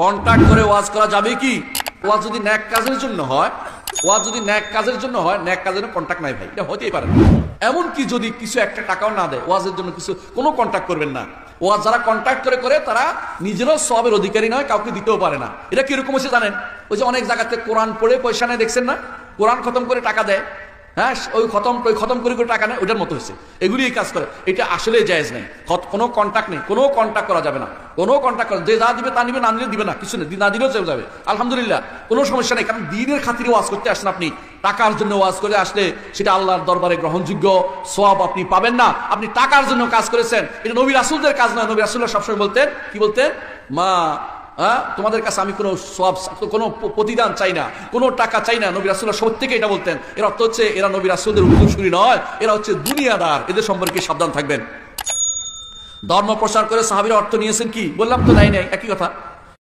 Contact করে ওয়াজ করা যাবে কি? ওয়াজ যদি ন্যাক কাজের জন্য হয়, ওয়াজ যদি ন্যাক কাজের জন্য হয়, ন্যাক কাজের কন্টাক্ট নাই ভাই, এটা হতেই পারে না। এমনকি যদি কিছু একটা টাকাও না দেয়, ওয়াজের জন্য কিছু কোনো কন্টাক্ট করবেন না। ওয়াজ যারা কন্টাক্ট করে তারা নিজেরও সবের অধিকারী নয়, কাউকে দিতেও পারে না। এটা কিরকম হচ্ছে জানেন? ওই যে অনেক জায়গাতে কোরআন পড়ে পয়সা নেয়, দেখছেন না? কোরআন খতম করে টাকা দেয়, হ্যাঁ, ওই খতম করে টাকা নেয়, ওইটার মতো হয়েছে। এগুলি এই কাজ করে, এটা আসলে জায়েজ নেই। কোনো কন্টাক্ট নেই, কোনো কন্টাক্ট করা যাবে না, কোনো কন্টাক্ট করা, যে যা দিবে তা নিবে, না নিলে দিবে না, কিছু নেই, না দিলেও চলে যাবে, আলহামদুলিল্লাহ, কোনো সমস্যা নেই। কারণ দ্বীনের খাতিরে ওয়াজ করতে আসেন আপনি, টাকার জন্য ওয়াজ করে আসলে সেটা আল্লাহর দরবারে গ্রহণযোগ্য সওয়াব আপনি পাবেন না। আপনি টাকার জন্য কাজ করেছেন, এটা নবী রাসূলদের কাজ নয়। নবী রাসূলুল্লাহ সবসময় বলতেন, কি বলতেন? মা তোমাদের কাছে আমি কোনো সওয়াব, কোনো প্রতিদান চাই না, কোনো টাকা চাই না। নবী রাসূলুল্লাহ সব থেকে এটা বলতেন। এর অর্থ হচ্ছে এরা নবী রাসূলদের উত্তরসূরি নয়, এরা হচ্ছে দুনিয়াদার, এদের সম্পর্কে সাবধান থাকবেন। ধর্ম প্রচার করে সাহাবীরা অর্থ নিয়েছেন কি? বললাম তো নাই, একই কথা।